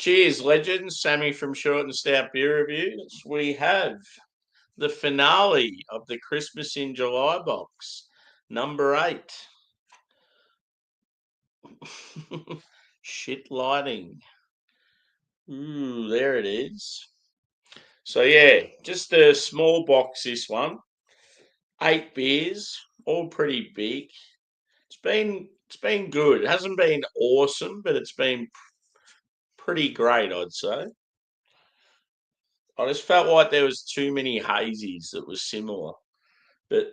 Cheers, legends. Sammy from Short and Stout Beer Reviews. We have the finale of the Christmas in July box, number 8. Shit lighting. Ooh, there it is. So yeah, just a small box, this one. 8 beers, all pretty big. It's been good. It hasn't been awesome, but it's been pretty great, I'd say. I just felt like there was too many hazies that was similar. But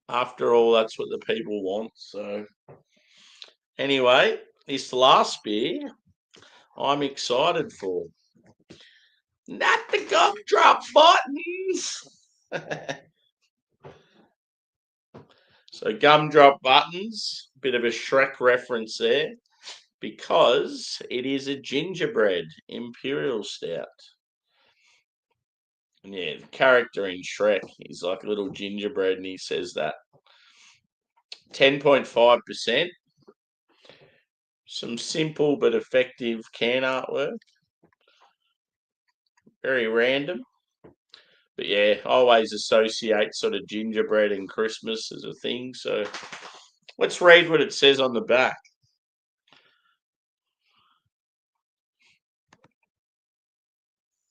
after all, that's what the people want. So anyway, this last beer I'm excited for. Not the Gumdrop buttons. So Gumdrop buttons, bit of a Shrek reference there, because it is a gingerbread Imperial Stout. And yeah, the character in Shrek, he's like a little gingerbread and he says that. 10.5%. Some simple but effective can artwork. Very random. But yeah, I always associate sort of gingerbread and Christmas as a thing. So let's read what it says on the back.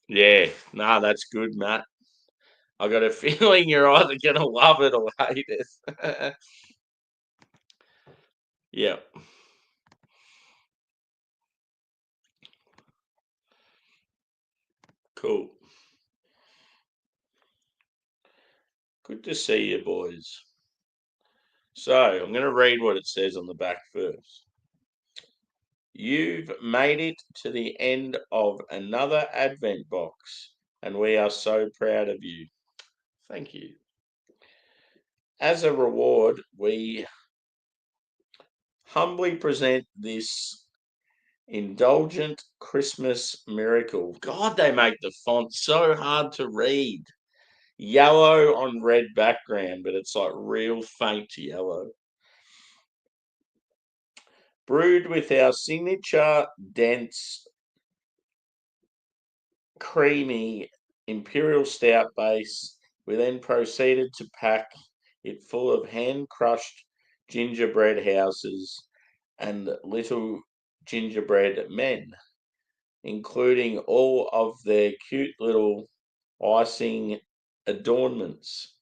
Yeah, nah, that's good, Matt. I got a feeling you're either going to love it or hate it. Yeah, cool. Good to see you, boys. So I'm going to read what it says on the back first. You've made it to the end of another Advent box, and we are so proud of you. Thank you. As a reward, we humbly present this indulgent Christmas miracle. God, they make the font so hard to read. Yellow on red background, but it's like real faint yellow. Brewed with our signature dense, creamy Imperial Stout base, we then proceeded to pack it full of hand crushed gingerbread houses and little gingerbread men, including all of their cute little icing adornments,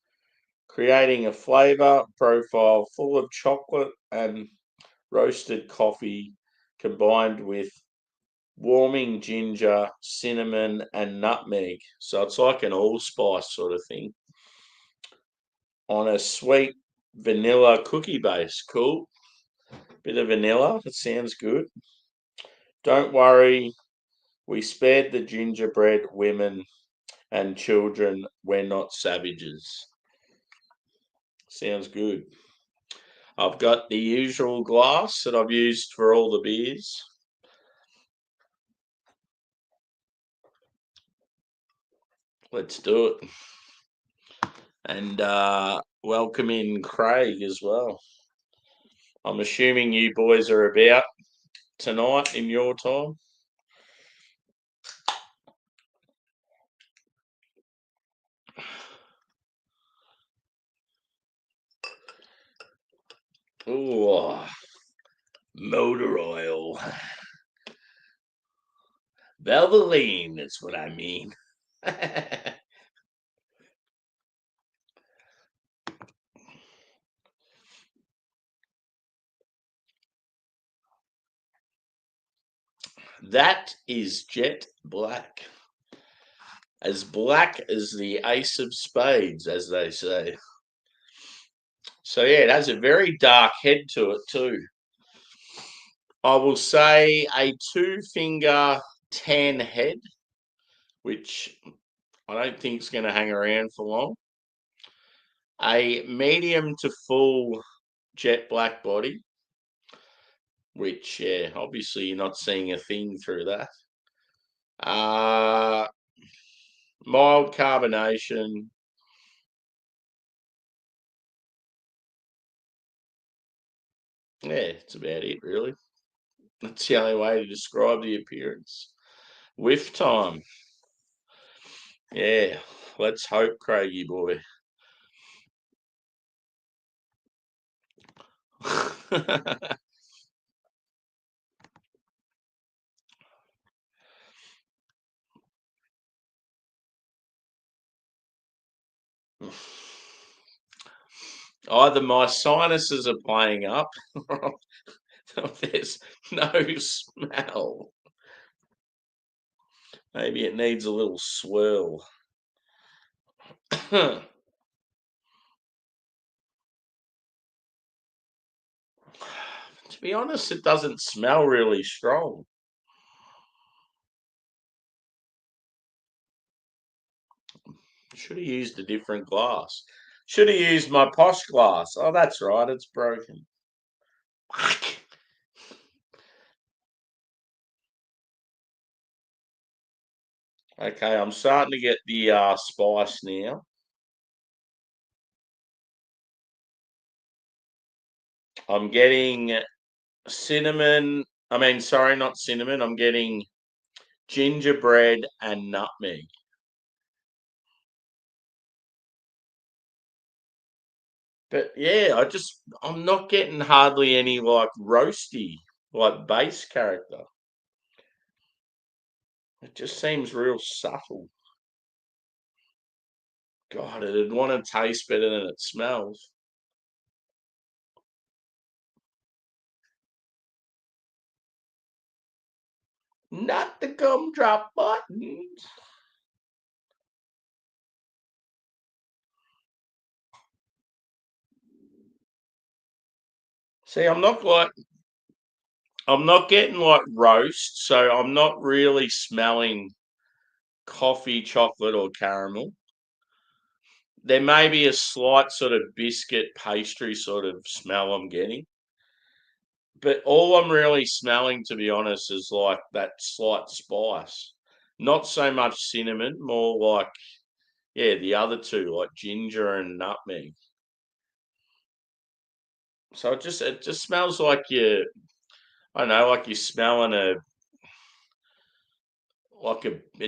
creating a flavour profile full of chocolate and roasted coffee combined with warming ginger, cinnamon, and nutmeg. So it's like an allspice sort of thing on a sweet vanilla cookie base. Cool. Bit of vanilla. That sounds good. Don't worry, we spared the gingerbread women and children. We're not savages. Sounds good. I've got the usual glass that I've used for all the beers. Let's do it. And welcome in Craig as well. I'm assuming you boys are about tonight in your time. Ooh, motor oil. Valvoline is what I mean. That is jet black. As black as the ace of spades, as they say. So yeah, it has a very dark head to it too. I will say a 2-finger tan head, which I don't think is going to hang around for long. A medium to full jet black body, which yeah, obviously you're not seeing a thing through that. Uh Mild carbonation. Yeah, it's about it really. That's the only way to describe the appearance. Whiff time. Yeah, let's hope, Craigie boy. Either my sinuses are playing up, or there's no smell. Maybe it needs a little swirl. To be honest, it doesn't smell really strong. Should have used a different glass. Should have used my posh glass. Oh, that's right, it's broken. Okay, I'm starting to get the spice now. I'm getting cinnamon. I mean, sorry, not cinnamon. I'm getting gingerbread and nutmeg. But yeah, I'm not getting hardly any like roasty, like base character. It just seems real subtle. God, it'd want to taste better than it smells. Not the gumdrop buttons. See, I'm not getting like roast, so I'm not really smelling coffee, chocolate, or caramel. There may be a slight sort of biscuit pastry sort of smell I'm getting, but all I'm really smelling, to be honest, is like that slight spice. Not so much cinnamon, more like, yeah, the other two, like ginger and nutmeg. So it just smells like I don't know, like you're smelling a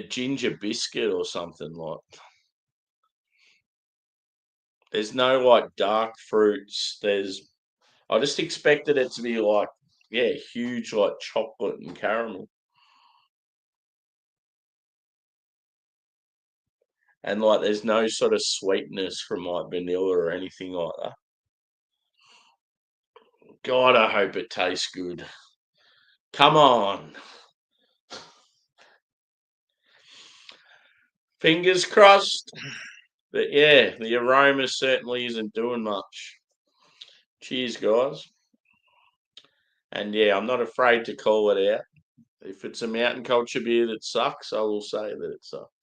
ginger biscuit or something like. There's no like dark fruits. I just expected it to be like, yeah, huge like chocolate and caramel. And like there's no sort of sweetness from like vanilla or anything like that. God, I hope it tastes good. Come on. Fingers crossed. But yeah, the aroma certainly isn't doing much. Cheers, guys. And yeah, I'm not afraid to call it out. If it's a mountain culture beer that sucks, I will say that it sucks.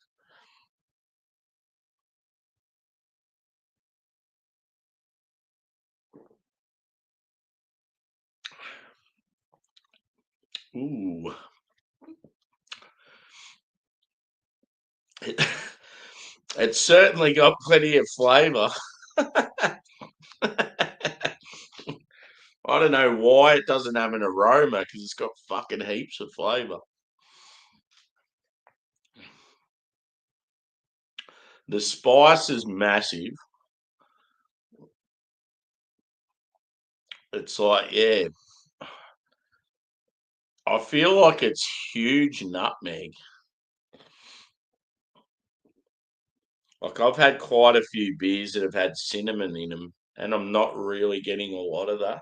Ooh. It, it's certainly got plenty of flavour. I don't know why it doesn't have an aroma because it's got fucking heaps of flavour. The spice is massive. It's like, yeah, I feel like it's huge nutmeg. Like I've had quite a few beers that have had cinnamon in them, and I'm not really getting a lot of that.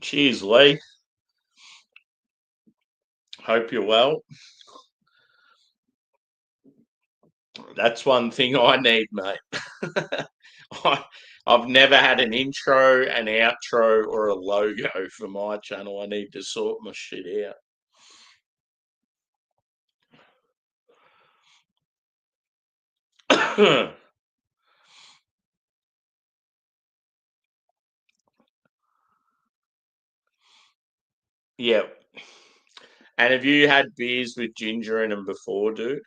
Cheers, Lee. Hope you're well. That's one thing I need, mate. I, I've never had an intro, an outro, or a logo for my channel. I need to sort my shit out. Yep. And have you had beers with ginger in them before, dude?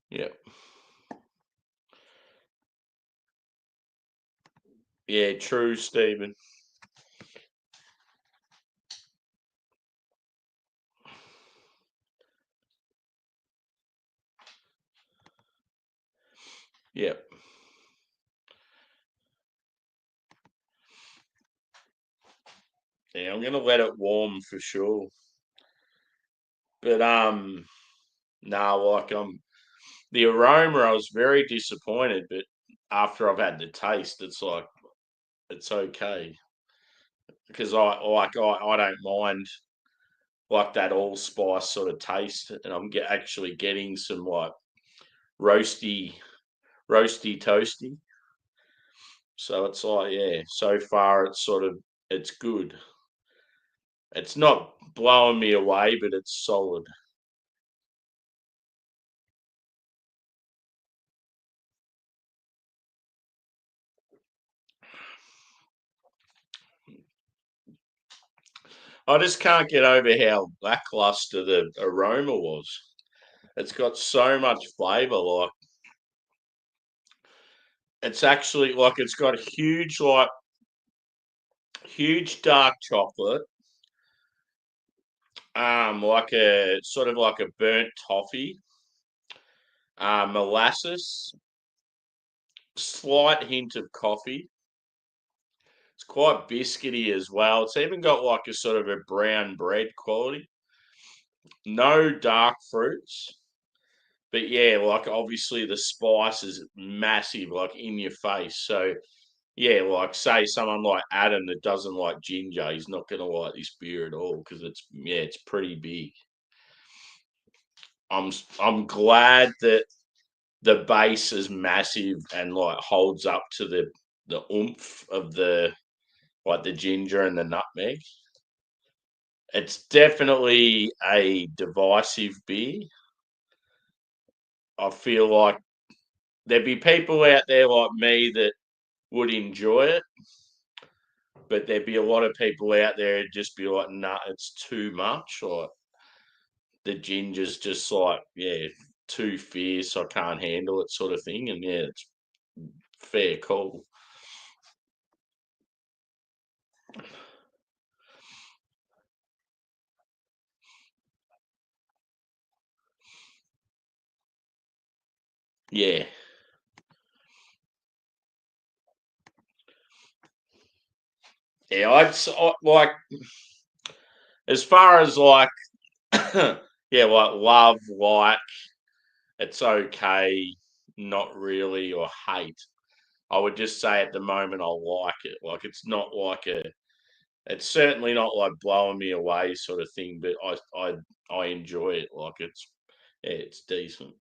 Yep. Yeah, true, Stephen. Yep. Yeah, I'm gonna let it warm for sure. But no, like the aroma, I was very disappointed, but after I've had the taste, it's like it's okay because I don't mind like that allspice sort of taste, and I'm actually getting some like roasty, roasty toasty. So it's like yeah, so far it's sort of it's good. It's not blowing me away, but it's solid. I just can't get over how lackluster the aroma was. It's got so much flavour. Like it's actually like it's got a huge dark chocolate, like a sort of like a burnt toffee, molasses, slight hint of coffee. It's quite biscuity as well. It's even got like a sort of a brown bread quality. No dark fruits. But yeah, like obviously the spice is massive, like in your face. So yeah, like say someone like Adam that doesn't like ginger, he's not gonna like this beer at all because it's pretty big. I'm glad that the base is massive and like holds up to the oomph of the like the ginger and the nutmeg. It's definitely a divisive beer. I feel like there'd be people out there like me that would enjoy it, but there'd be a lot of people out there who'd just be like, nah, it's too much. Like the ginger's just like, yeah, too fierce, I can't handle it sort of thing. And yeah, it's fair call. Yeah. Yeah, like as far as like yeah, like love, like it's okay, not really, or hate. I would just say at the moment I like it. Like it's certainly not like blowing me away sort of thing, but I enjoy it. Like yeah, it's decent.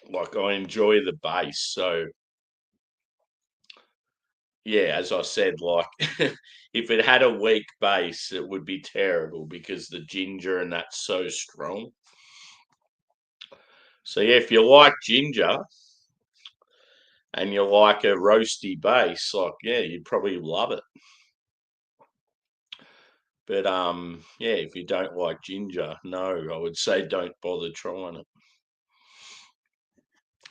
Like I enjoy the base. So yeah, as I said, like if it had a weak base, it would be terrible because the ginger and that's so strong. So yeah, if you like ginger and you like a roasty base, like yeah, you'd probably love it. But yeah, if you don't like ginger, no, I would say don't bother trying it.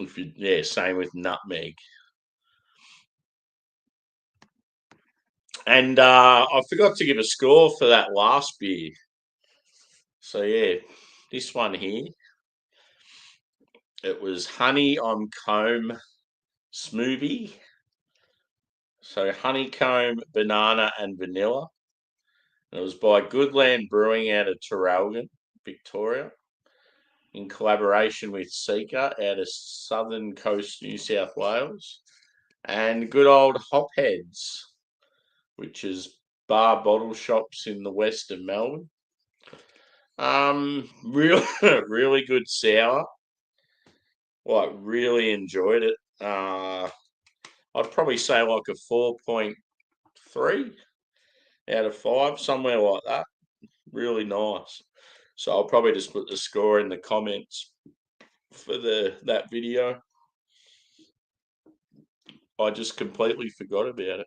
If you yeah, same with nutmeg. And I forgot to give a score for that last beer. So yeah, this one here, it was honey on comb smoothie. So honeycomb, banana, and vanilla. And it was by Goodland Brewing out of Traralgon, Victoria, in collaboration with Seeker out of Southern Coast, New South Wales, and good old Hopheads, which is bar bottle shops in the west of Melbourne. Real, really good sour. Like, really enjoyed it. I'd probably say like a 4.3 out of 5, somewhere like that. Really nice. So I'll probably just put the score in the comments for the that video. I just completely forgot about it.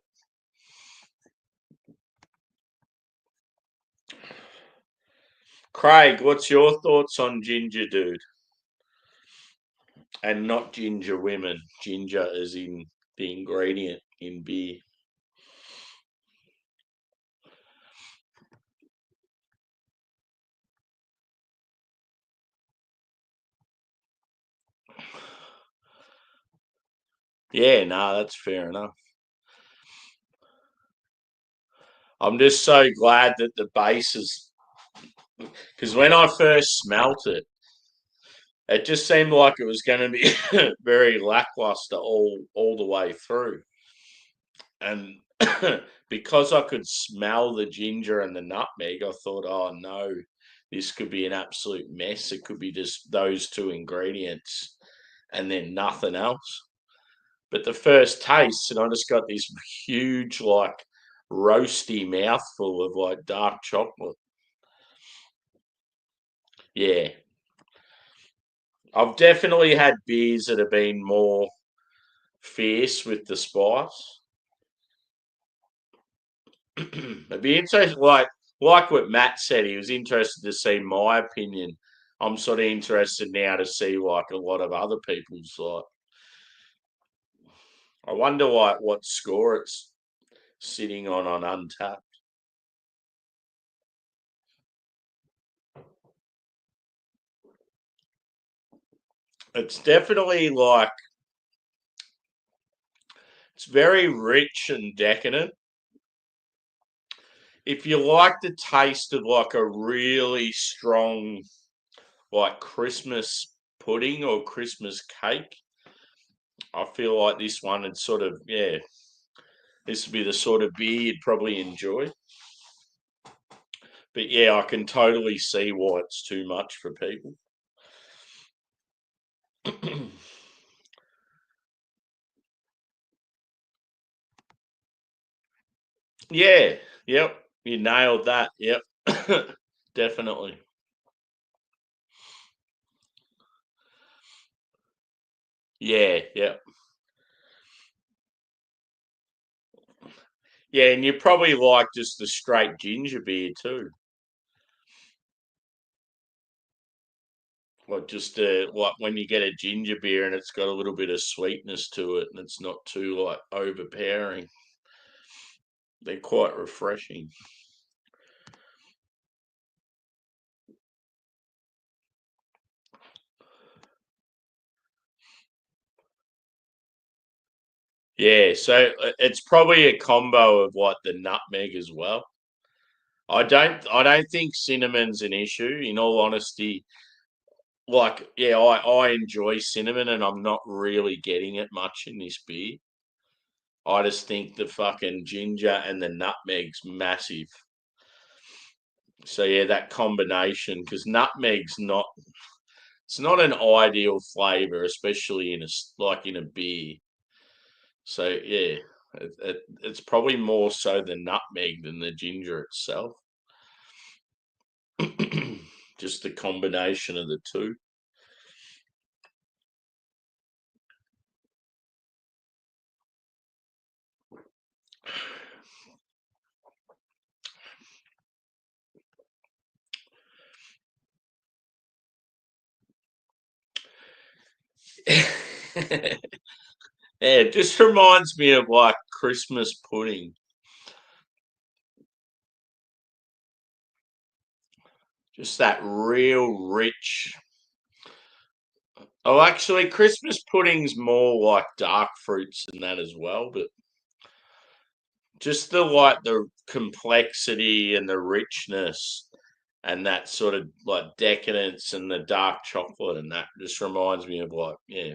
Craig, what's your thoughts on ginger, dude? And not ginger women. Ginger as in the ingredient in beer. Yeah, no, that's fair enough. I'm just so glad that the base is, because when I first smelt it, it just seemed like it was going to be very lackluster all the way through. And because I could smell the ginger and the nutmeg, I thought, oh no, this could be an absolute mess. It could be just those two ingredients and then nothing else. But the first taste, and I just got this huge, like, roasty mouthful of like dark chocolate. Yeah. I've definitely had beers that have been more fierce with the spice. It'd be interesting, like what Matt said. He was interested to see my opinion. I'm sort of interested now to see like a lot of other people's. Like, I wonder like what score it's sitting on Untapped. It's definitely like it's very rich and decadent. If you like the taste of like a really strong like Christmas pudding or Christmas cake, I feel like this one would sort of, yeah, this would be the sort of beer you'd probably enjoy. But yeah, I can totally see why it's too much for people. Yeah, yep, you nailed that. Yep, definitely. Yeah, yep. Yeah, and you probably like just the straight ginger beer too. Like just like when you get a ginger beer and it's got a little bit of sweetness to it and it's not too like overpowering. They're quite refreshing. Yeah, so it's probably a combo of like the nutmeg as well. I don't think cinnamon's an issue, in all honesty. Like, yeah, I enjoy cinnamon and I'm not really getting it much in this beer. I just think the fucking ginger and the nutmeg's massive. So yeah, that combination, because nutmeg's not, it's not an ideal flavor, especially like in a beer. So yeah, it's probably more so the nutmeg than the ginger itself. Just the combination of the two. Yeah, it just reminds me of like Christmas pudding. Just that real rich. Oh, actually, Christmas pudding's more like dark fruits than that as well, but just the complexity and the richness and that sort of like decadence and the dark chocolate and that just reminds me of like, yeah,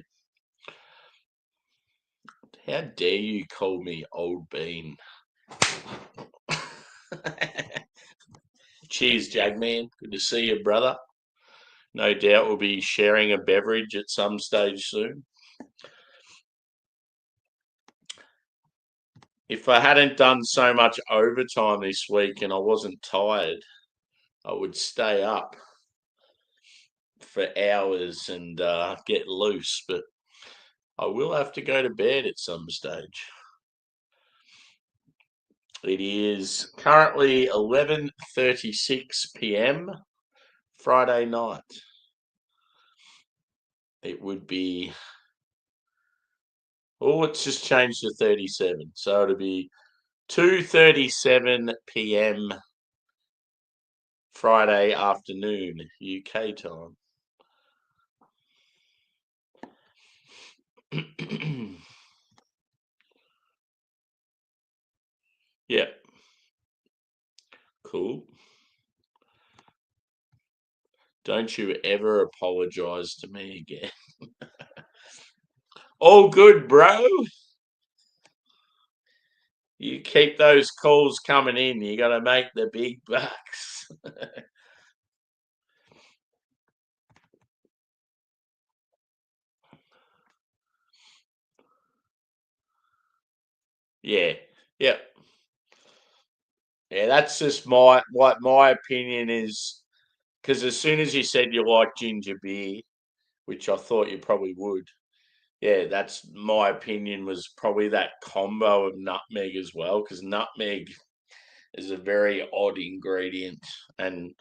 how dare you call me old bean? Cheers, Jagman. Good to see you, brother. No doubt we'll be sharing a beverage at some stage soon. If I hadn't done so much overtime this week and I wasn't tired, I would stay up for hours and get loose. But I will have to go to bed at some stage. It is currently 11:36 p.m. Friday night. It would be, oh, it's just changed to 37. So it'll be 2:37 p.m. Friday afternoon, UK time. Yeah, cool. Don't you ever apologize to me again. All good, bro. You keep those calls coming in. You got to make the big bucks. Yeah, yeah, yeah. That's just what my opinion is. Because as soon as you said you like ginger beer, which I thought you probably would, yeah, that's my opinion was probably that combo of nutmeg as well. Because nutmeg is a very odd ingredient, and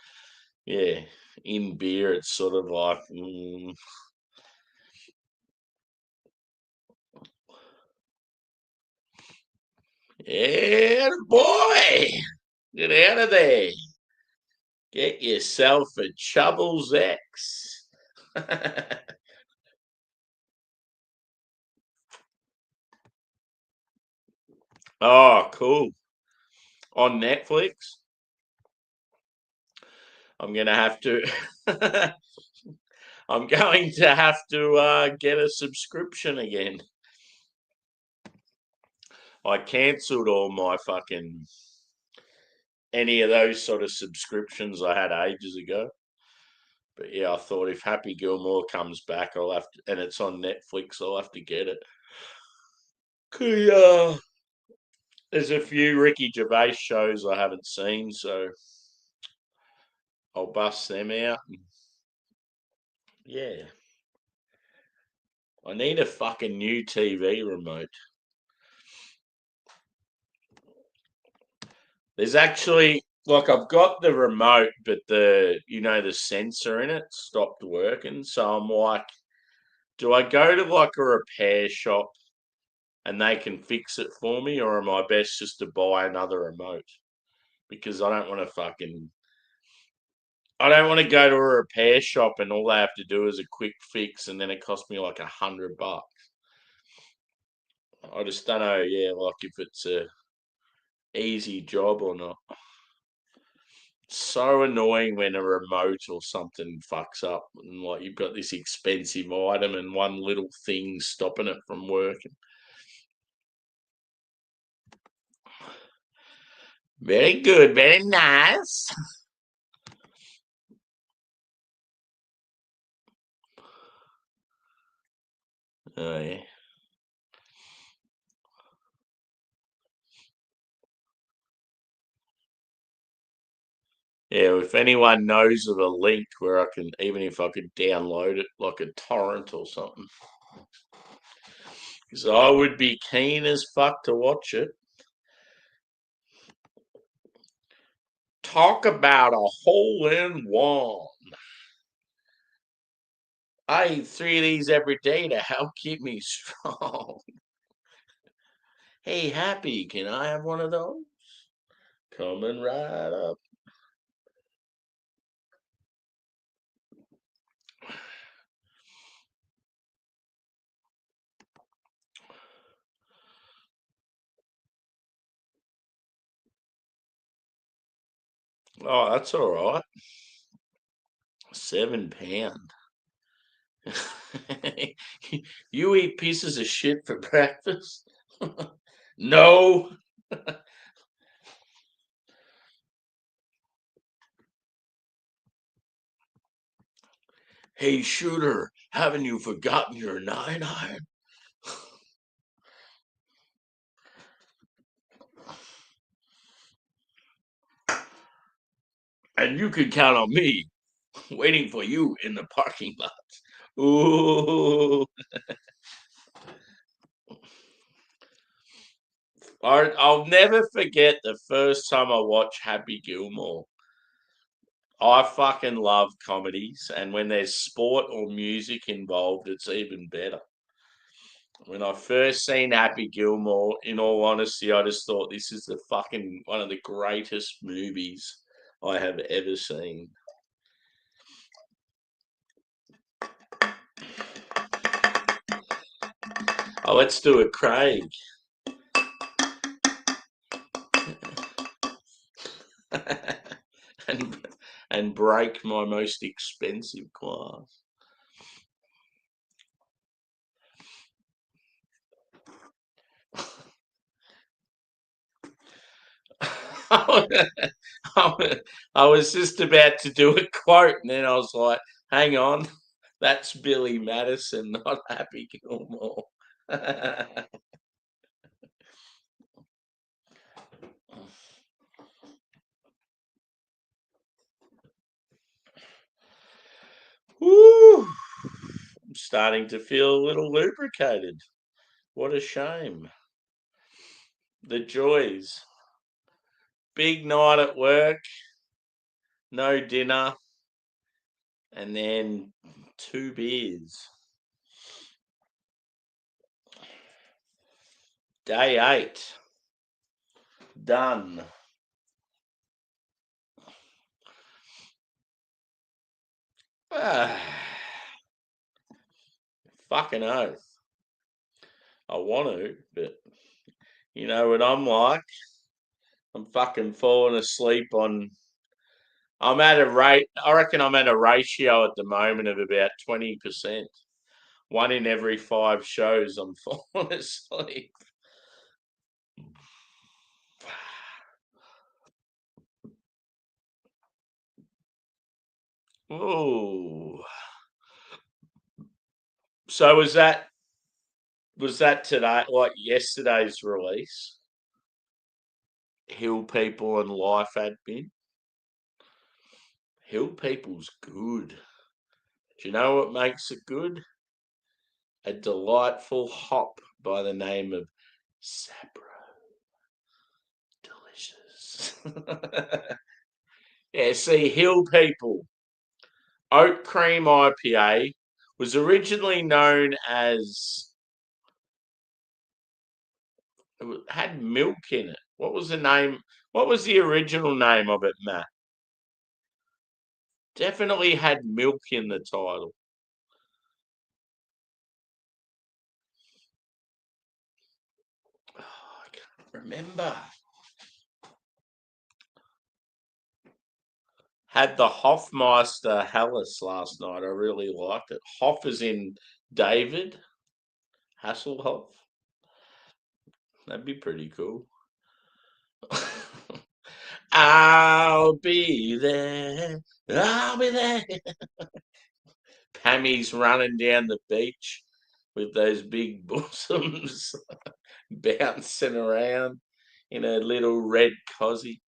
yeah, in beer it's sort of like, yeah, boy, get out of there. Get yourself a Chubble's X. Oh, cool. On Netflix. I'm gonna have to. I'm going to have to get a subscription again. I cancelled all my fucking any of those sort of subscriptions I had ages ago. But yeah, I thought if Happy Gilmore comes back, I'll have to, and it's on Netflix, I'll have to get it. There's a few Ricky Gervais shows I haven't seen, so I'll bust them out. Yeah, I need a fucking new TV remote. There's actually like I've got the remote, but the sensor in it stopped working. So I'm like, do I go to like a repair shop and they can fix it for me, or am I best just to buy another remote? Because I don't want to go to a repair shop and all they have to do is a quick fix and then it costs me like $100. I just don't know, yeah, like if it's a easy job or not. So annoying when a remote or something fucks up and like you've got this expensive item and one little thing stopping it from working. Very good, very nice. Oh yeah. Yeah, if anyone knows of a link where I can, even if I could download it like a torrent or something, because I would be keen as fuck to watch it. Talk about a hole in one. I eat 3 of these every day to help keep me strong. Hey, Happy, can I have one of those? Coming right up. Oh, that's all right. £7. You eat pieces of shit for breakfast? No. Hey, shooter, haven't you forgotten your 9 iron? And you can count on me waiting for you in the parking lot. Ooh. I'll never forget the first time I watched Happy Gilmore. I fucking love comedies, and when there's sport or music involved, it's even better. When I first seen Happy Gilmore, in all honesty, I just thought this is the fucking one of the greatest movies I have ever seen. Oh, let's do it, Craig. and and break my most expensive glass. I was just about to do a quote, and then I was like, hang on, that's Billy Madison, not Happy Gilmore. Woo! I'm starting to feel a little lubricated. What a shame. The joys. Big night at work, no dinner, and then 2 beers. Day 8. Done. Ah, fucking oath. I want to, but you know what I'm like? I'm fucking falling asleep on. I'm at a rate. I reckon I'm at a ratio at the moment of about 20%. One in every 5 shows, I'm falling asleep. Oh, so was that today? Like yesterday's release? Hill People and Life Admin. Hill People's good. Do you know what makes it good? A delightful hop by the name of Sabro. Delicious. Yeah, see, Hill People Oat Cream IPA was originally known as it had milk in it. What was the name? What was the original name of it, Matt? Definitely had milk in the title. Oh, I can't remember. Had the Hofmeister Helles last night. I really liked it. Hoff is in David Hasselhoff. That'd be pretty cool. I'll be there. I'll be there. Pammy's running down the beach with those big bosoms bouncing around in a little red cosy.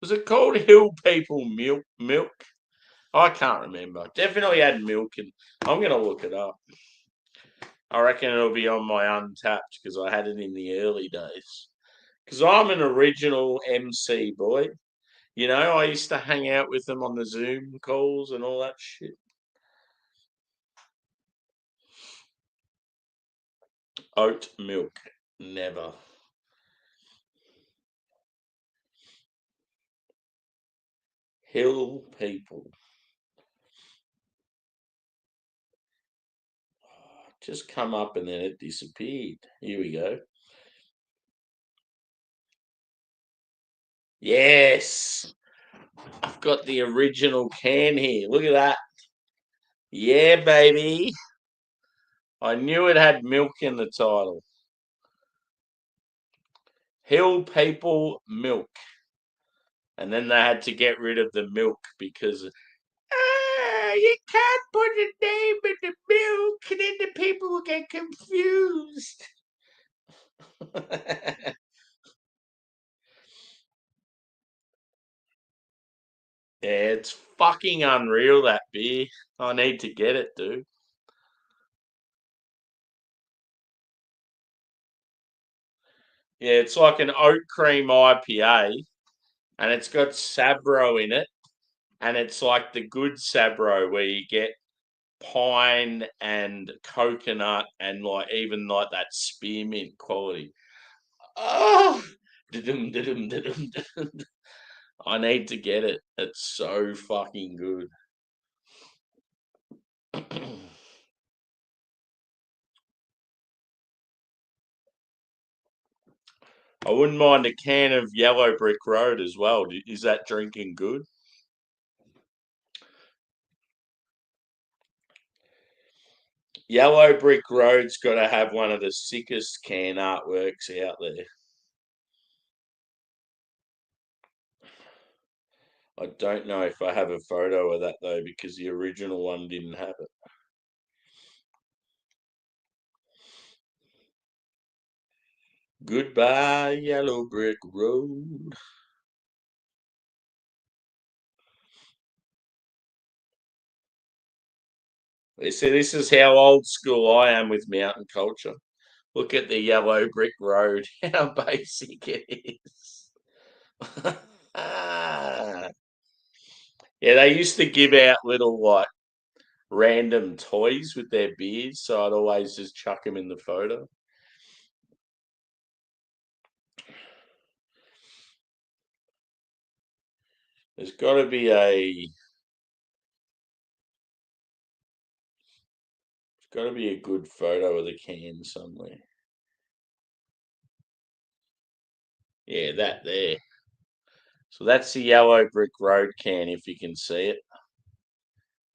Was it called Hill People Milk? I can't remember. Definitely had milk, and I'm gonna look it up. I reckon it'll be on my Untapped because I had it in the early days. Because I'm an original MC boy. You know, I used to hang out with them on the Zoom calls and all that shit. Oat milk, never. Hill People. Just come up and then it disappeared. Here we go. Yes. I've got the original can here. Look at that. Yeah, baby. I knew it had milk in the title. Hill People Milk. And then they had to get rid of the milk because you can't put a name in the milk and then the people will get confused. Yeah, It's fucking unreal, that beer. I need to get it, dude. Yeah, it's like an oat cream IPA, and it's got Sabro in it, and it's like the good Sabro where you get pine and coconut and like even like that spearmint quality. Oh, dum, dum, dum, dum. I need to get it. It's so fucking good. I wouldn't mind a can of Yellow Brick Road as well. Is that drinking good? Yellow Brick Road's got to have one of the sickest can artworks out there. I don't know if I have a photo of that though, because the original one didn't have it. Goodbye, Yellow Brick Road. They say this is how old school I am with mountain culture. Look at the Yellow Brick Road, how basic it is. Yeah, they used to give out little like random toys with their beards, so I'd always just chuck them in the photo. There's got to be a good photo of the can somewhere. Yeah, that there. So that's the Yellow Brick Road can, if you can see it.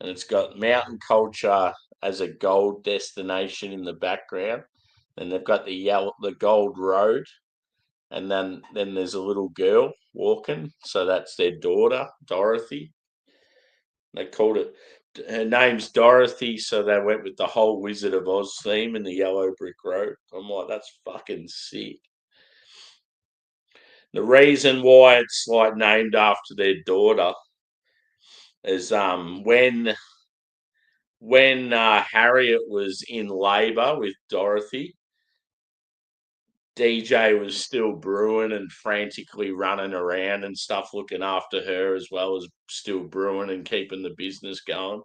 And it's got mountain culture as a gold destination in the background. And they've got the gold road, and then there's a little girl walking. So that's their daughter, Dorothy. They called it. Her name's Dorothy, so they went with the whole Wizard of Oz theme in the Yellow Brick Road. I'm like, that's fucking sick. The reason why it's like named after their daughter is when Harriet was in labour with Dorothy, DJ was still brewing and frantically running around and stuff, looking after her as well as still brewing and keeping the business going.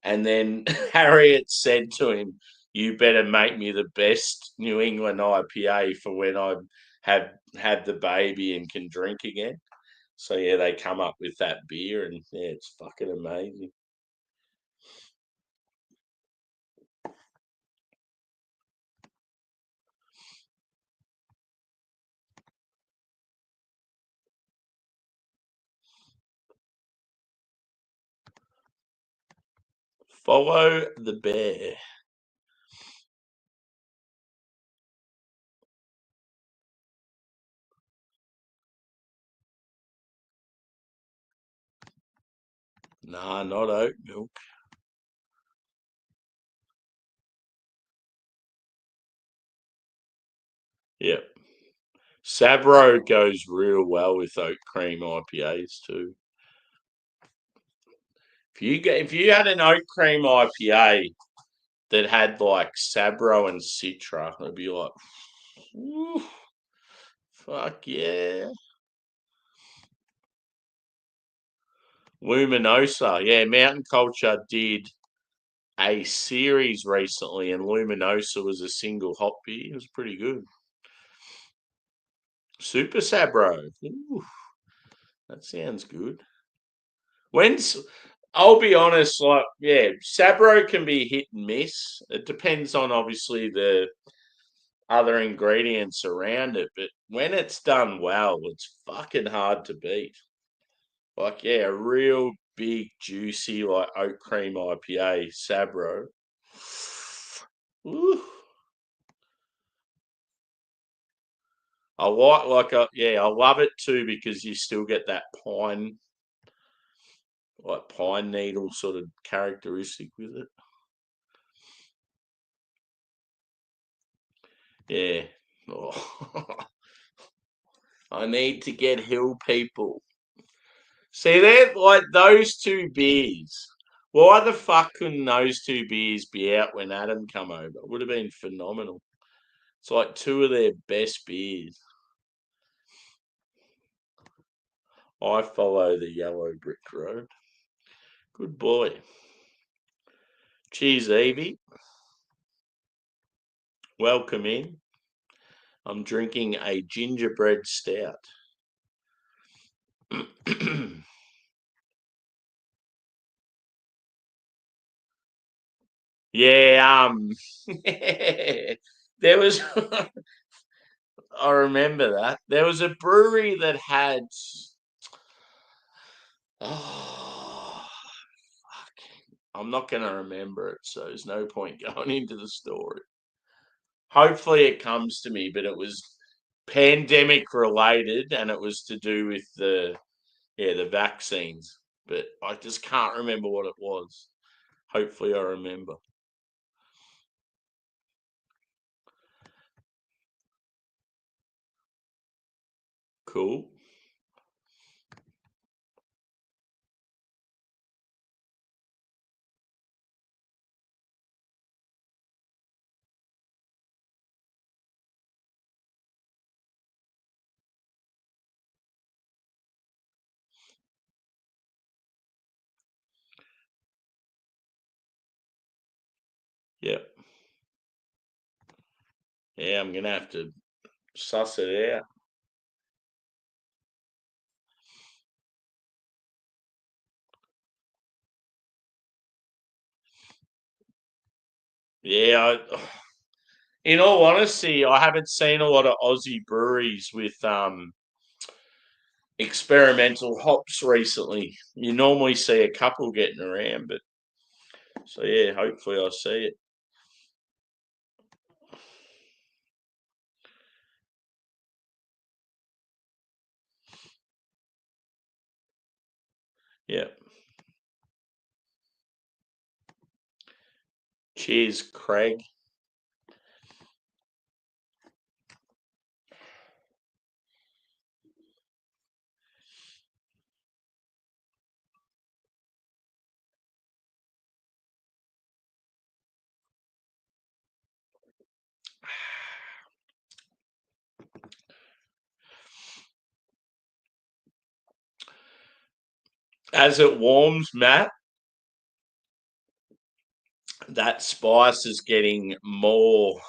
And then Harriet said to him, "You better make me the best New England IPA for when I have had the baby and can drink again." So yeah, they come up with that beer, and yeah, it's fucking amazing. Follow the bear. Nah, not oat milk. Yep. Sabro goes real well with oat cream IPAs too. If you had an oat cream IPA that had like Sabro and Citra, it'd be like, ooh, fuck yeah. Luminosa, yeah, Mountain Culture did a series recently, and Luminosa was a single hop beer. It was pretty good. Super Sabro. Ooh, that sounds good. When's I'll be honest, like yeah, Sabro can be hit and miss. It depends on obviously the other ingredients around it, but when it's done well, it's fucking hard to beat. Like yeah, a real big juicy like oat cream IPA Sabro. Ooh. I love it too because you still get that pine needle sort of characteristic with it. Yeah. Oh. I need to get Hill People. See, they're like those two beers. Why the fuck couldn't those two beers be out when Adam come over? It would have been phenomenal. It's like two of their best beers. I follow the yellow brick road. Good boy. Cheers, Evie. Welcome in. I'm drinking a gingerbread stout. Yeah, there was I remember that. There was a brewery that had oh fuck. I'm not gonna remember it, so there's no point going into the story. Hopefully it comes to me, but it was pandemic related and it was to do with the vaccines. But I just can't remember what it was. Hopefully I remember. Cool. Yep. Yeah, I'm gonna have to suss it out. Yeah, in all honesty, I haven't seen a lot of Aussie breweries with experimental hops recently. You normally see a couple getting around, but so yeah, hopefully I see it. Yeah. Cheers, Craig. As it warms, Matt, that spice is getting more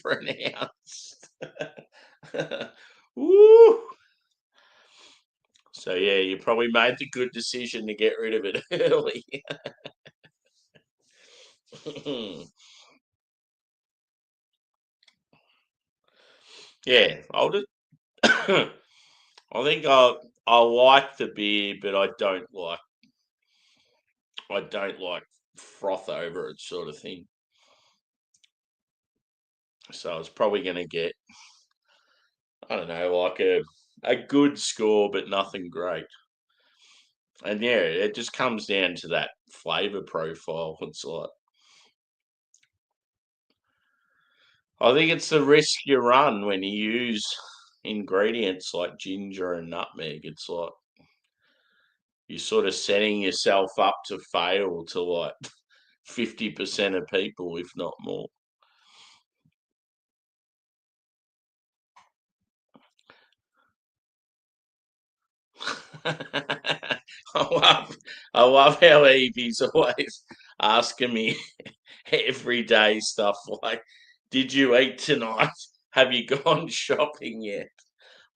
pronounced. Woo! So yeah, you probably made the good decision to get rid of it early. Yeah, I'll just. I think I like the beer, but I don't like froth over it sort of thing. So I was probably going to get I don't know like a good score, but nothing great. And yeah, it just comes down to that flavor profile. It's like I think it's the risk you run when you use ingredients like ginger and nutmeg. It's like you're sort of setting yourself up to fail to like 50% of people, if not more. I love how Evie's always asking me everyday stuff like, "Did you eat tonight? Have you gone shopping yet?"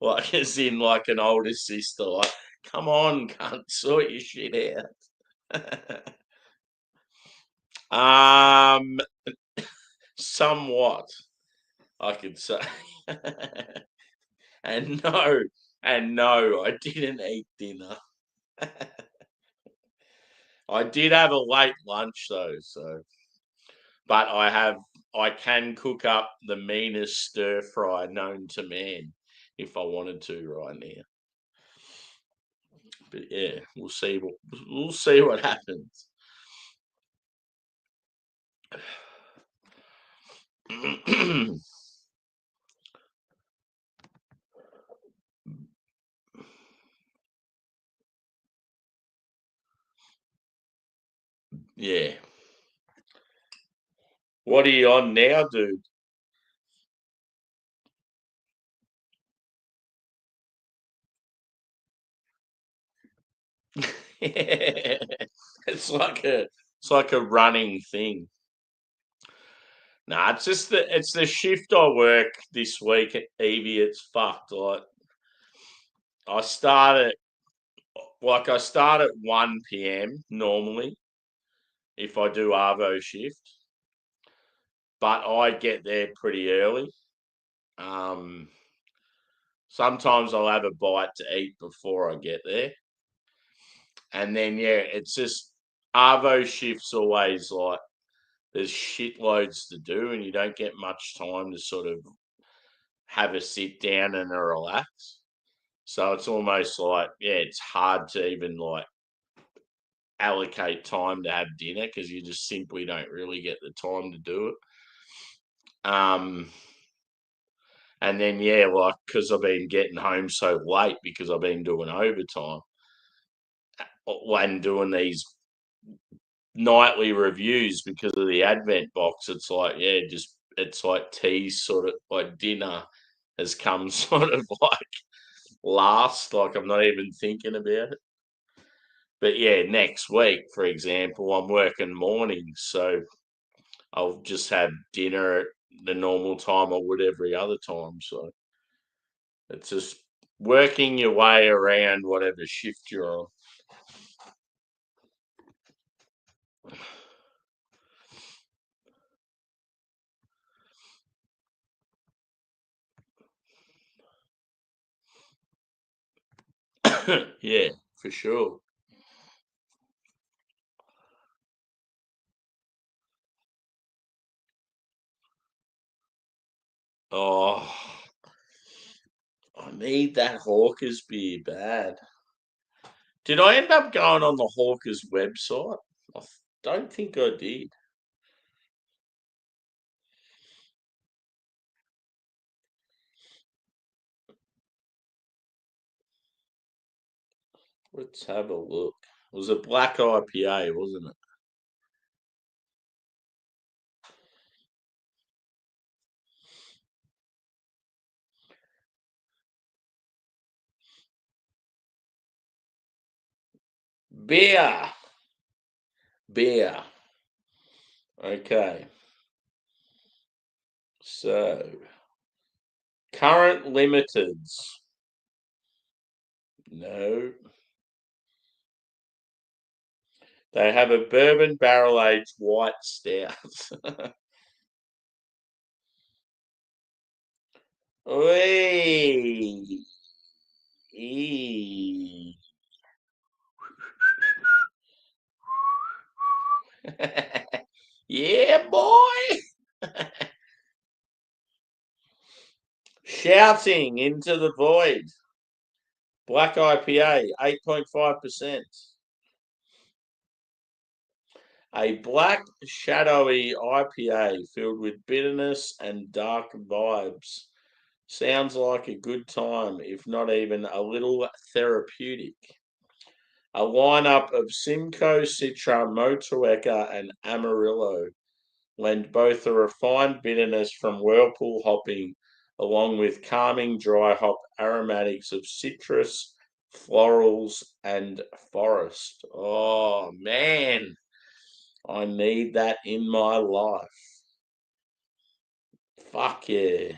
Like, as in like an older sister. Like, come on, can't sort your shit out. um, somewhat, I could say. and no, and no, I didn't eat dinner. I did have a late lunch though, so but I can cook up the meanest stir fry known to man if I wanted to right now. But yeah, we'll see what happens. Yeah. What are you on now, dude? It's like a running thing. Nah, it's the shift I work this week at Evie. It's fucked. I start at I start at 1 p.m. normally if I do Arvo shift, but I get there pretty early. Um, Sometimes I'll have a bite to eat before I get there, and then yeah, it's just Arvo shifts always like there's shitloads to do, and you don't get much time to sort of have a sit down and a relax. So it's almost like, yeah, it's hard to even like allocate time to have dinner because you just simply don't really get the time to do it. And then yeah, like because I've been getting home so late because I've been doing overtime and doing these nightly reviews because of the advent box. It's like, yeah, just it's like tea sort of like dinner has come sort of like last. Like I'm not even thinking about it. But yeah, next week, for example, I'm working mornings, so I'll just have dinner at the normal time I would every other time. So it's just working your way around whatever shift you're on. Yeah, for sure. Oh, I need that Hawker's beer bad. Did I end up going on the Hawker's website? I don't think I did. Let's have a look. It was a black IPA, wasn't it? Beer. Beer. Okay. So, current limiteds. No. They have a bourbon barrel aged white stout. Oi. Eee. Yeah, boy. Shouting into the void. Black IPA, 8.5%. A black, shadowy IPA filled with bitterness and dark vibes. Sounds like a good time, if not even a little therapeutic. A lineup of Simcoe, Citra, Motueka, and Amarillo lend both a refined bitterness from Whirlpool hopping along with calming dry hop aromatics of citrus, florals, and forest. Oh, man, I need that in my life. Fuck yeah.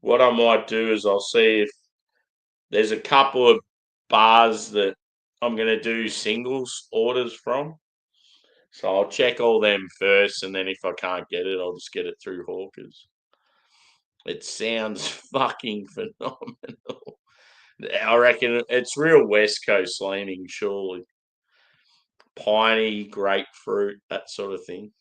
What I might do is I'll see if there's a couple of bars that I'm going to do singles orders from. So I'll check all them first, and then if I can't get it, I'll just get it through Hawkers. It sounds fucking phenomenal. I reckon it's real West Coast leaning, surely. Piney, grapefruit, that sort of thing.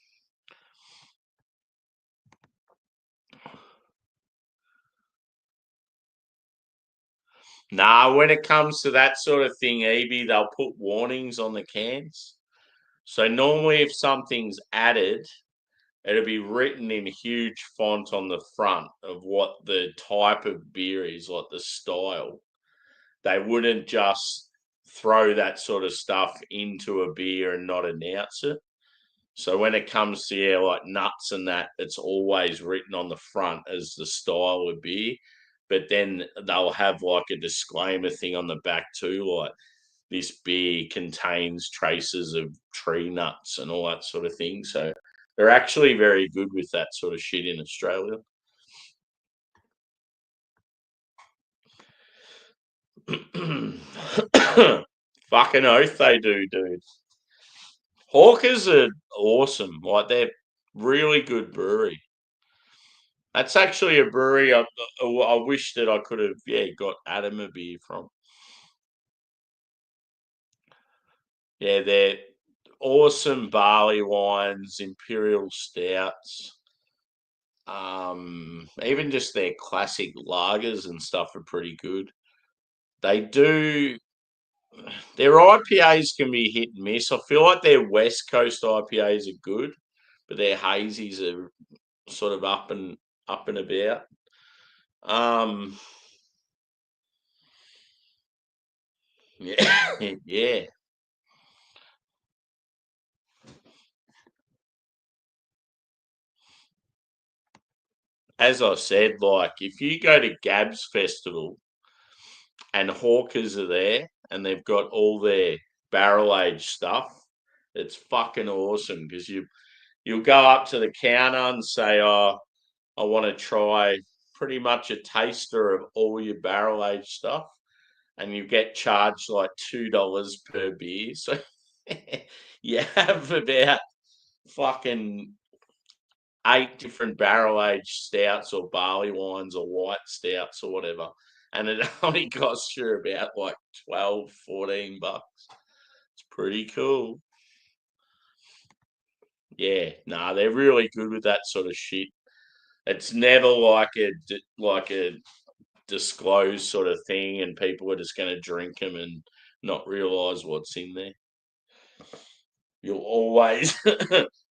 Nah, when it comes to that sort of thing, Evie, they'll put warnings on the cans. So normally, if something's added, it'll be written in huge font on the front of what the type of beer is, like the style. They wouldn't just throw that sort of stuff into a beer and not announce it. So when it comes to like nuts and that, it's always written on the front as the style of beer. But then they'll have like a disclaimer thing on the back too, like this beer contains traces of tree nuts and all that sort of thing. So they're actually very good with that sort of shit in Australia. Fucking oath they do, dude. Hawkers are awesome. Like they're really good brewery. That's actually a brewery I wish that I could have got Adam a beer from. Yeah, they're awesome barley wines, Imperial stouts. Even just their classic lagers and stuff are pretty good. They do their IPAs can be hit and miss. I feel like their West Coast IPAs are good, but their hazies are sort of up and about. Um, yeah, yeah. As I said, like if you go to Gab's Festival and hawkers are there and they've got all their barrel aged stuff, it's fucking awesome because you'll go up to the counter and say, "Oh, I want to try pretty much a taster of all your barrel aged stuff," and you get charged like $2 per beer. So you have about fucking 8 different barrel aged stouts or barley wines or white stouts or whatever. And it only costs you about like 12, $14. It's pretty cool. Yeah, nah, they're really good with that sort of shit. It's never like a disclosed sort of thing, and people are just going to drink them and not realize what's in there. You'll always,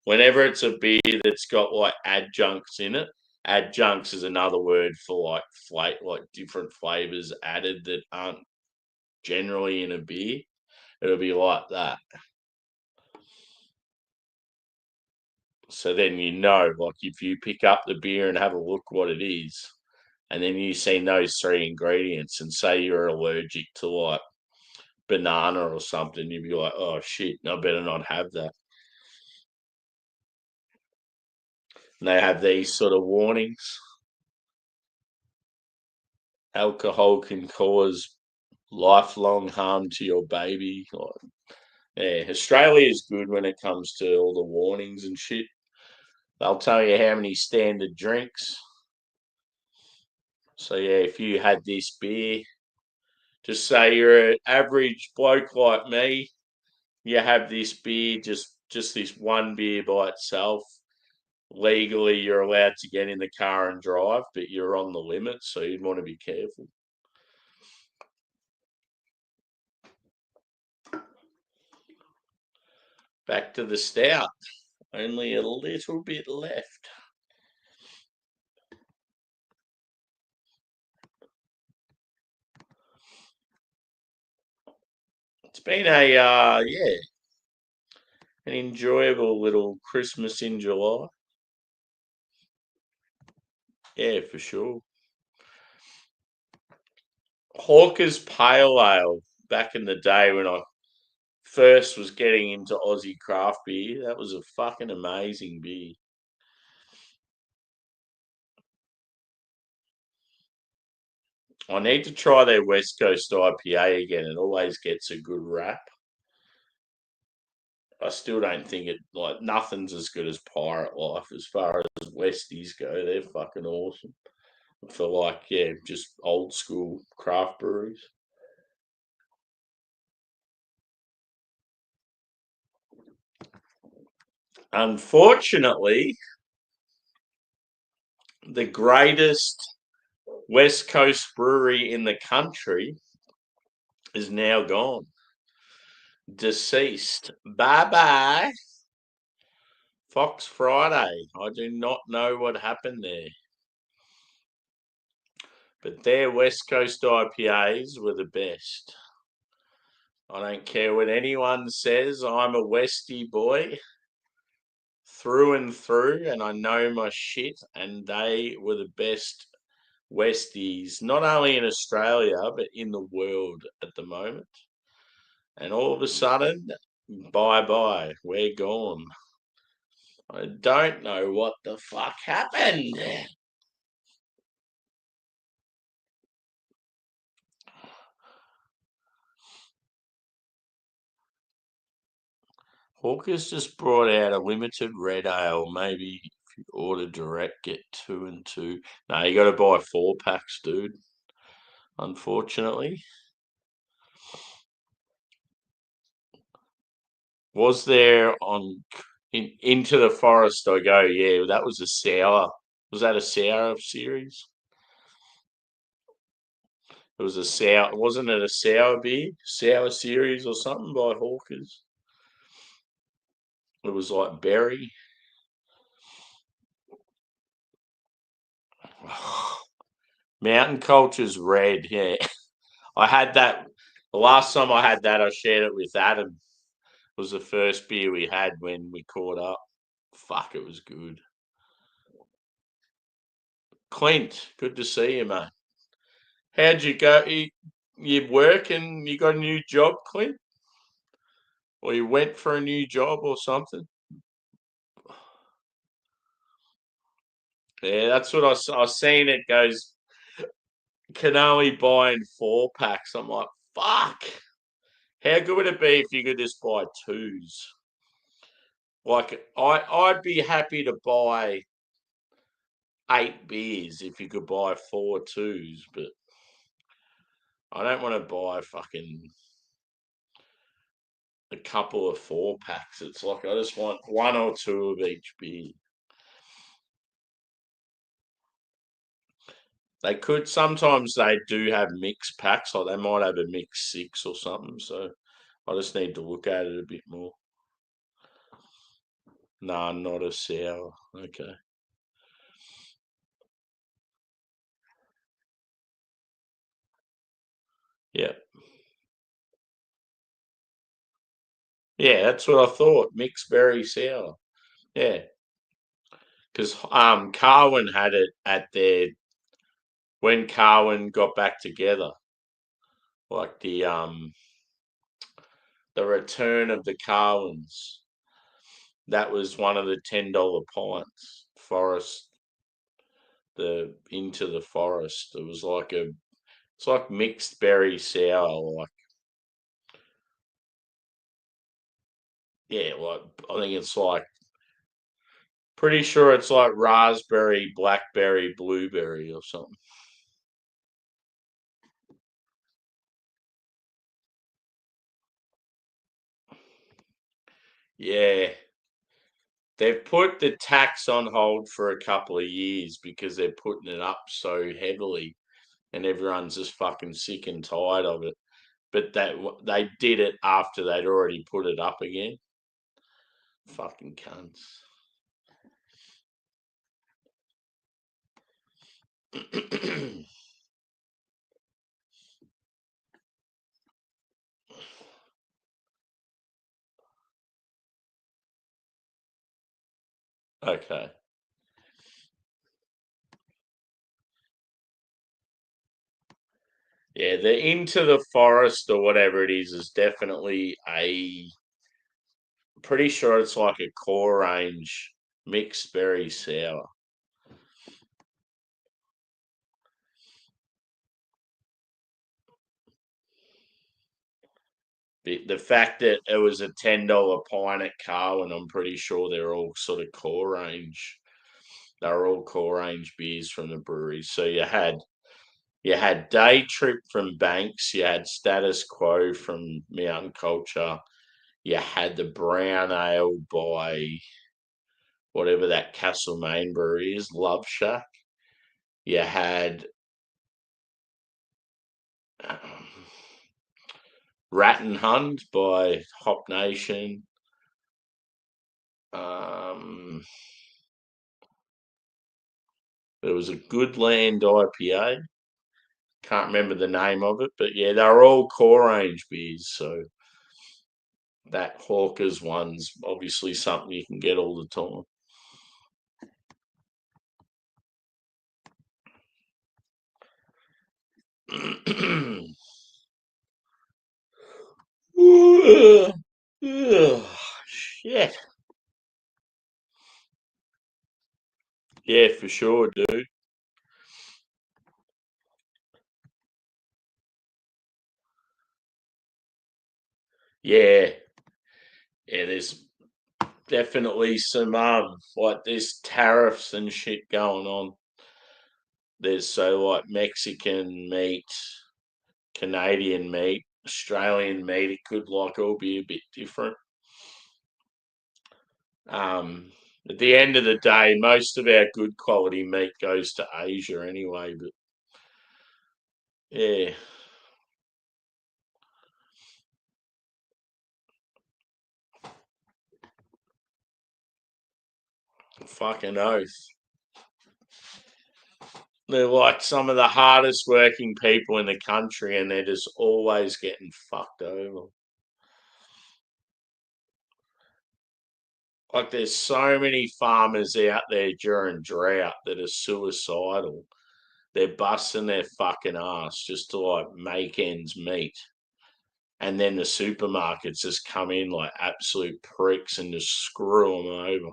whenever it's a beer that's got like adjuncts in it, adjuncts is another word for like different flavors added that aren't generally in a beer. It'll be like that. So then like if you pick up the beer and have a look what it is, and then you see those three ingredients, and say you're allergic to like banana or something, you'd be like, oh shit, I better not have that. And they have these sort of warnings. Alcohol can cause lifelong harm to your baby. Like, yeah, Australia is good when it comes to all the warnings and shit. They'll tell you how many standard drinks. So yeah, if you had this beer, just say you're an average bloke like me, you have this beer, just this one beer by itself. Legally, you're allowed to get in the car and drive, but you're on the limit, so you'd want to be careful. Back to the stout. Only a little bit left. It's been a an enjoyable little Christmas in July. Yeah, for sure. Hawker's Pale Ale back in the day when I first was getting into Aussie craft beer. That was a fucking amazing beer. I need to try their West Coast IPA again. It always gets a good rap. I still don't think it like nothing's as good as Pirate Life as far as Westies go. They're fucking awesome. For like, yeah, just old school craft breweries. Unfortunately, the greatest West Coast brewery in the country is now gone. Deceased. Bye bye. Fox Friday. I do not know what happened there. But their West Coast IPAs were the best. I don't care what anyone says. I'm a Westie boy through and through, and I know my shit. And they were the best Westies, not only in Australia but in the world at the moment. And all of a sudden, bye bye, we're gone. I don't know what the fuck happened. Hawker's just brought out a limited red ale. Maybe if you order direct, get 2 and 2. No, you got to buy 4 packs, dude. Unfortunately, was there on Into the Forest? I go, yeah, that was a sour. Was that a sour series? It was a sour. Wasn't it a sour beer, sour series or something by Hawkers? It was like berry. Mountain Culture's red. Yeah, I had that. The last time I had that, I shared it with Adam. It was the first beer we had when we caught up. Fuck, it was good. Clint, good to see you, mate. How'd you go? You working? You got a new job, Clint? Or you went for a new job or something? Yeah, that's what I seen. It goes, can only buy in 4 packs. I'm like, fuck. How good would it be if you could just buy twos? Like, I'd be happy to buy 8 beers if you could buy 4 twos, but I don't want to buy fucking a couple of 4 packs. It's like I just want 1 or 2 of each beer. They could sometimes they do have mixed packs, like they might have a mix 6 or something. So I just need to look at it a bit more. Nah, not a sour. Okay. Yeah. Yeah, that's what I thought. Mixed berry sour. Yeah. Because Carwin had it at their when Carwin got back together, like the return of the Carwins. That was one of the $10 pints. Forest, the Into the Forest. It was like it's like mixed berry sour. Like yeah, like I think it's like pretty sure it's like raspberry, blackberry, blueberry or something. Yeah, they've put the tax on hold for a couple of years because they're putting it up so heavily, and everyone's just fucking sick and tired of it. But that they did it after they'd already put it up again. Fucking cunts. Okay. Yeah, the Into the Forest or whatever it is definitely a pretty sure it's like a core range mixed berry sour. The fact that it was a $10 pint at Carwin, I'm pretty sure they're all sort of core range. They're all core range beers from the breweries. So you had Day Trip from Banks, you had Status Quo from Mountain Culture, you had the brown ale by whatever that Castlemaine brewery is, Love Shack. You had um, Rat and Hunt by Hop Nation. Um, there was a Goodland IPA. Can't remember the name of it, but yeah, they were all core range beers. So that Hawker's one's obviously something you can get all the time. Shit. Yeah, for sure, dude. Yeah. Yeah, there's definitely some like there's tariffs and shit going on. There's so like Mexican meat, Canadian meat, Australian meat, it could like all be a bit different. At the end of the day, most of our good quality meat goes to Asia anyway, but yeah. Fucking oath. They're like some of the hardest working people in the country and they're just always getting fucked over. Like there's so many farmers out there during drought that are suicidal. They're busting their fucking ass just to like make ends meet. And then the supermarkets just come in like absolute pricks and just screw them over.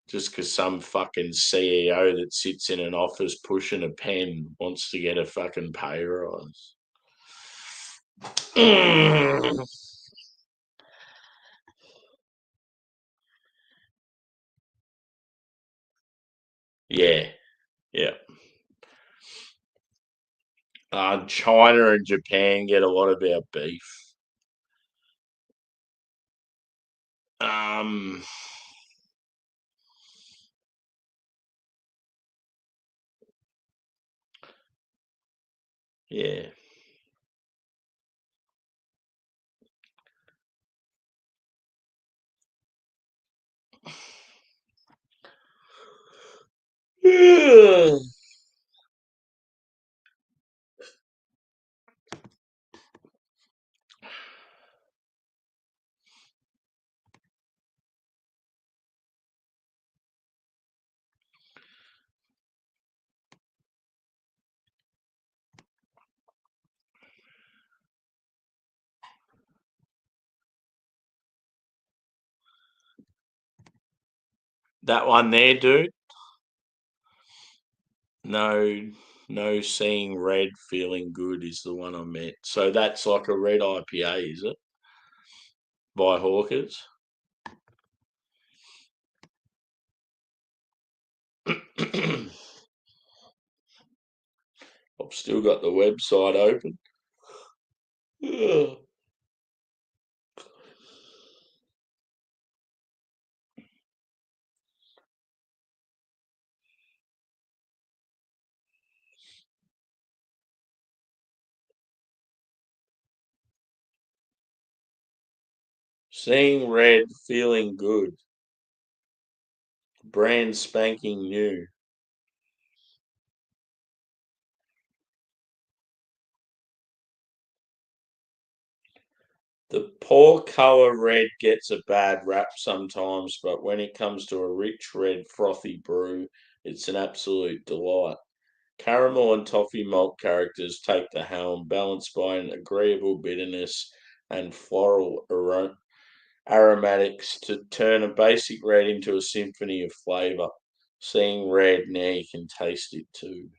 Just because some fucking CEO that sits in an office pushing a pen wants to get a fucking pay rise. Yeah, yeah. China and Japan get a lot of our beef. Um, yeah. That one there, dude. No, no, seeing red, feeling good is the one I meant. So that's like a red IPA, is it? By Hawkers. I've still got the website open. Seeing red, feeling good. Brand spanking new. The poor colour red gets a bad rap sometimes, but when it comes to a rich red frothy brew, it's an absolute delight. Caramel and toffee malt characters take the helm, balanced by an agreeable bitterness and floral aromatics to turn a basic red into a symphony of flavour. Seeing red, now you can taste it too.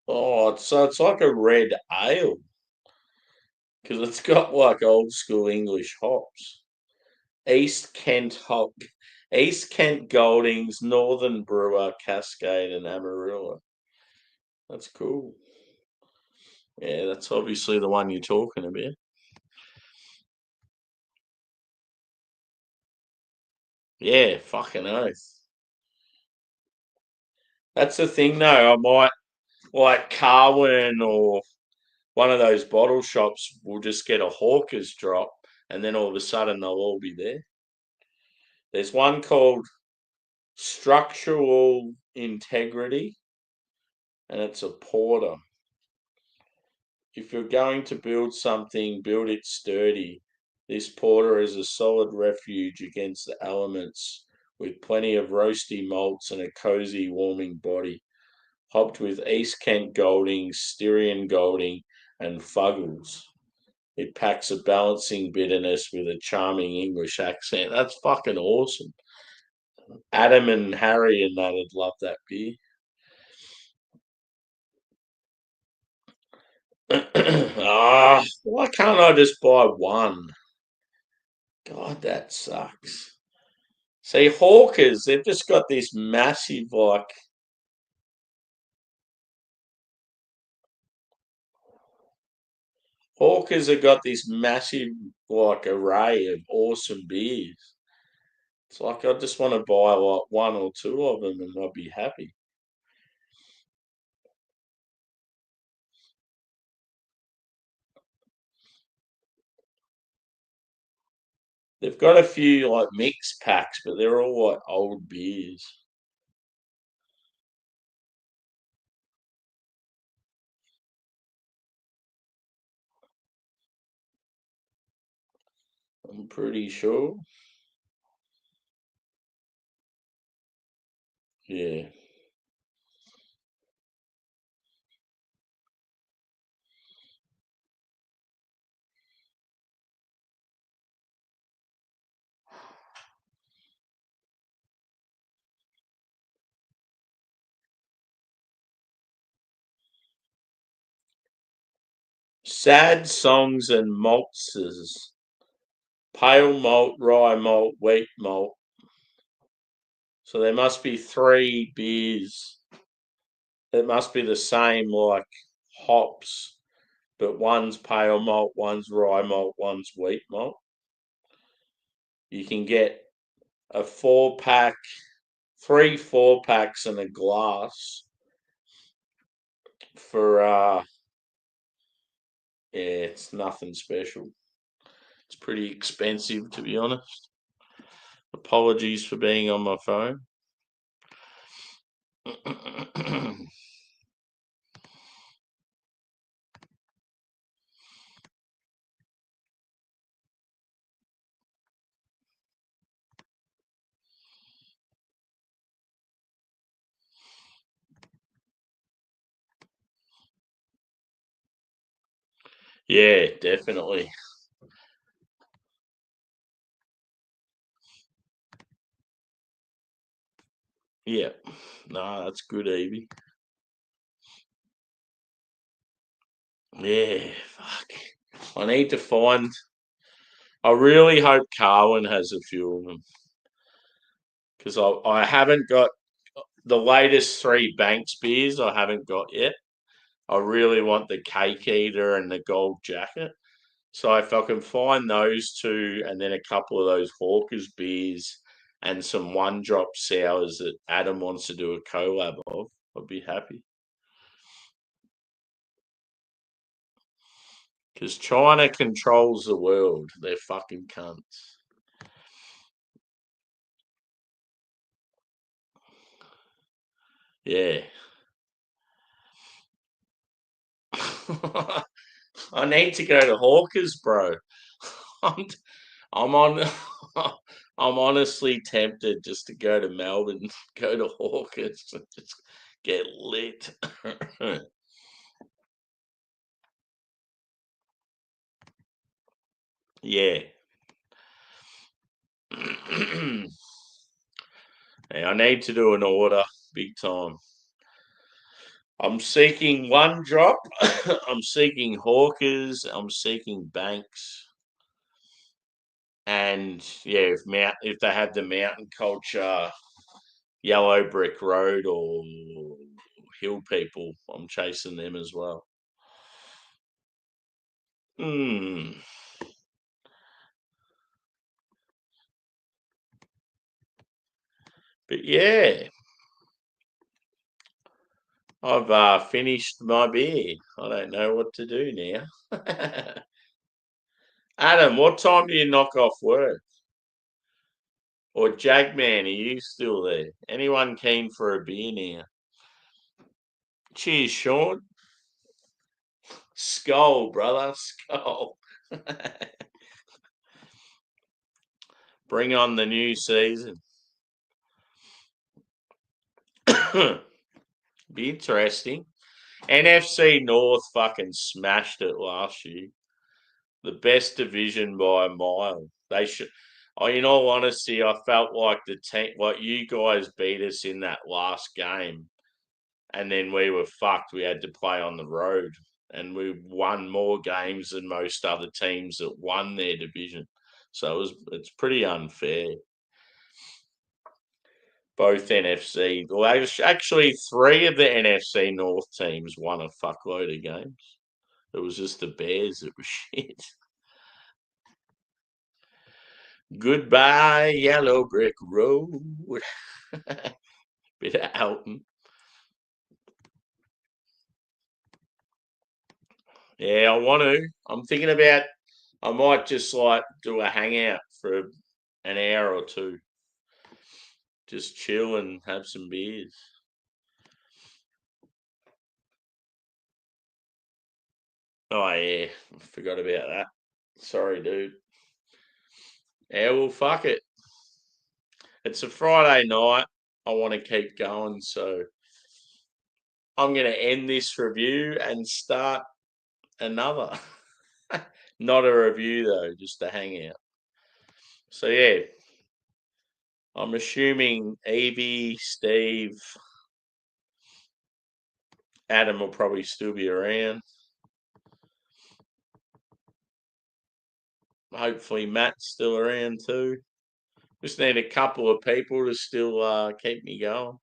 Oh, so it's like a red ale because it's got like old school English hops. East Kent hop, East Kent Goldings, Northern Brewer, Cascade, and Amarillo. That's cool. Yeah, that's obviously the one you're talking about. Yeah, fucking oath. That's the thing, though. I might like Carwin or one of those bottle shops will just get a hawker's drop, and then all of a sudden they'll all be there. There's one called Structural Integrity, and it's a porter. If you're going to build something, build it sturdy. This porter is a solid refuge against the elements, with plenty of roasty malts and a cosy, warming body, hopped with East Kent Golding, Styrian Golding, and Fuggles. It packs a balancing bitterness with a charming English accent. That's fucking awesome. Adam and Harry and that'd love that beer. Why can't I just buy one? God, that sucks. See, Hawkers, they've just got this massive, Hawkers have got this massive, array of awesome beers. It's like I just want to buy, one or two of them and I'll be happy. They've got a few, mixed packs, but they're all, old beers. I'm pretty sure. Yeah. Sad songs and maltsters. Pale malt, rye malt, wheat malt. So there must be three beers. It must be the same, hops, but one's pale malt, one's rye malt, one's wheat malt. You can get a 4 pack, 3 4 packs and a glass for yeah, it's nothing special. It's pretty expensive, to be honest. Apologies for being on my phone. Yeah, definitely. Yeah. No, that's good, Evie. Yeah, fuck. I need to find. I really hope Carwin has a few of them because I haven't got the latest three Banks beers. I haven't got yet. I really want the Cake Eater and the Gold Jacket. So if I can find those two and then a couple of those Hawkers beers and some one drop sours that Adam wants to do a collab of, I'd be happy. Because China controls the world. They're fucking cunts. Yeah. I need to go to Hawkers, bro. I'm, I'm on. I'm honestly tempted just to go to Melbourne, go to Hawkers, and just get lit. Yeah. Hey, I need to do an order big time. I'm seeking one drop. I'm seeking Hawkers. I'm seeking Banks. And yeah, if they have the mountain culture, yellow brick road or hill people, I'm chasing them as well. Hmm. But yeah, I've finished my beer. I don't know what to do now. Adam, what time do you knock off work? Or Jagman, are you still there? Anyone keen for a beer now? Cheers, Sean. Skull, brother, skull. Bring on the new season. Be interesting. NFC North fucking smashed it last year. The best division by a mile. They should. Oh, in all honesty, I felt like the team, like you guys beat us in that last game, and then we were fucked. We had to play on the road, and we won more games than most other teams that won their division. So it's pretty unfair. Both NFC, well, actually, three of the NFC North teams won a fuckload of games. It was just the Bears that were shit. Goodbye, yellow brick road. Bit of Elton. Yeah, I want to. I'm thinking about. I might just like do a hangout for an hour or two. Just chill and have some beers. Oh yeah, I forgot about that. Sorry, dude. Yeah, well, fuck it. It's a Friday night. I want to keep going, so I'm going to end this review and start another. Not a review though, just a hangout. So yeah, I'm assuming Evie, Steve, Adam will probably still be around. Hopefully Matt's still around too. Just need a couple of people to still keep me going.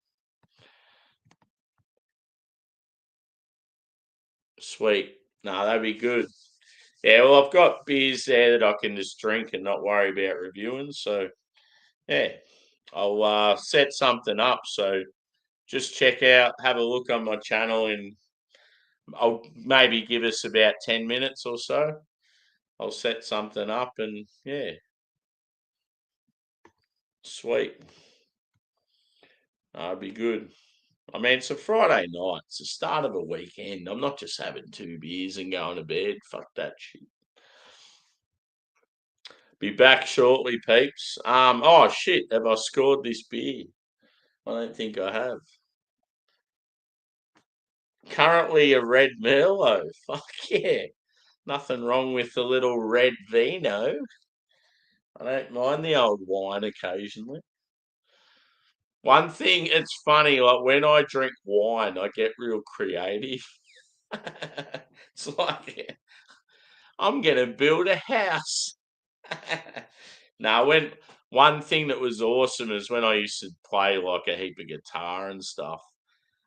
Sweet. No, that'd be good. Yeah, well, I've got beers there that I can just drink and not worry about reviewing. So, yeah, I'll set something up. So, just check out, have a look on my channel, and I'll maybe give us about 10 minutes or so. I'll set something up and, yeah, sweet. That'd be good. I mean, it's a Friday night. It's the start of a weekend. I'm not just having two beers and going to bed. Fuck that shit. Be back shortly, peeps. Oh shit, have I scored this beer? I don't think I have. Currently a red Merlot. Fuck yeah. Nothing wrong with the little red vino. I don't mind the old wine occasionally. One thing, it's funny, like when I drink wine, I get real creative. It's like I'm gonna build a house. Now, when one thing that was awesome is when I used to play like a heap of guitar and stuff,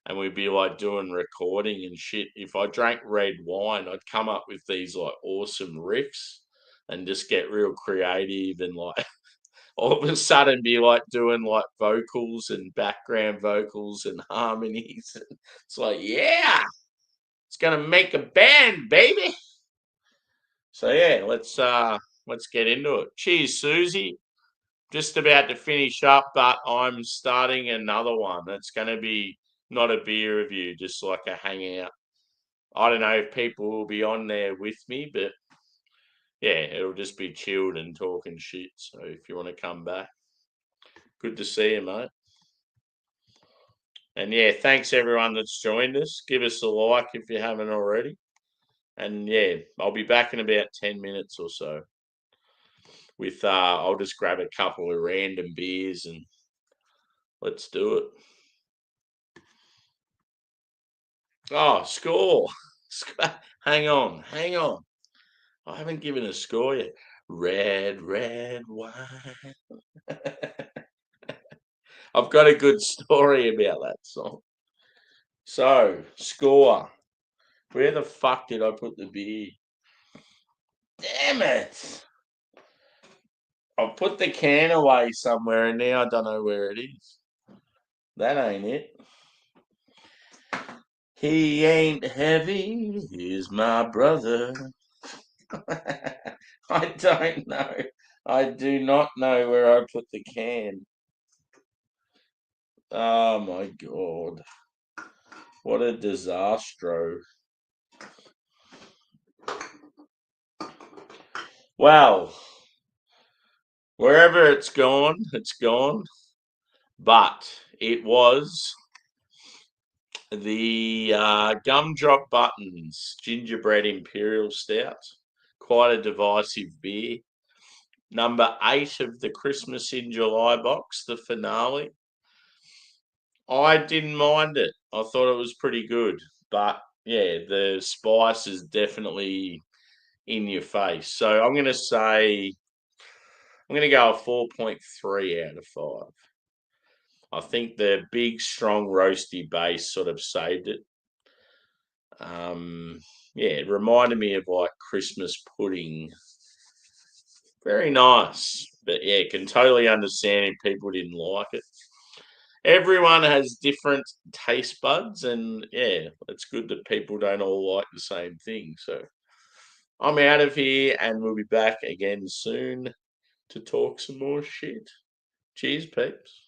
and we'd be like doing recording and shit. If I drank red wine, I'd come up with these like awesome riffs and just get real creative and like all of a sudden be like doing like vocals and background vocals and harmonies. It's like, yeah, it's gonna make a band, baby. So yeah, let's get into it. Cheers, Susie. Just about to finish up, but I'm starting another one. It's going to be not a beer review, just like a hangout. I don't know if people will be on there with me, but yeah, it'll just be chilled and talking shit. So if you want to come back, good to see you, mate. And yeah, thanks everyone that's joined us. Give us a like if you haven't already. And yeah, I'll be back in about 10 minutes or so. With I'll just grab a couple of random beers and let's do it. Oh, score. Hang on, hang on. I haven't given a score yet. Red, red wine. I've got a good story about that song. So, score. Where the fuck did I put the beer? Damn it. I've put the can away somewhere and now I don't know where it is. That ain't it. He ain't heavy, he's my brother. I don't know. I do not know where I put the can. Oh my god. What a disastro. Well, wherever it's gone, it's gone. But it was the Gumdrop Buttons Gingerbread Imperial Stout. Quite a divisive beer. Number 8 of the Christmas in July box, the finale. I didn't mind it. I thought it was pretty good. But yeah, the spice is definitely in your face. So I'm going to say, I'm going to go a 4.3 out of 5. I think the big, strong, roasty base sort of saved it. Yeah, it reminded me of like Christmas pudding. Very nice. But yeah, can totally understand if people didn't like it. Everyone has different taste buds, and yeah, it's good that people don't all like the same thing. So I'm out of here, and we'll be back again soon to talk some more shit. Cheers, peeps.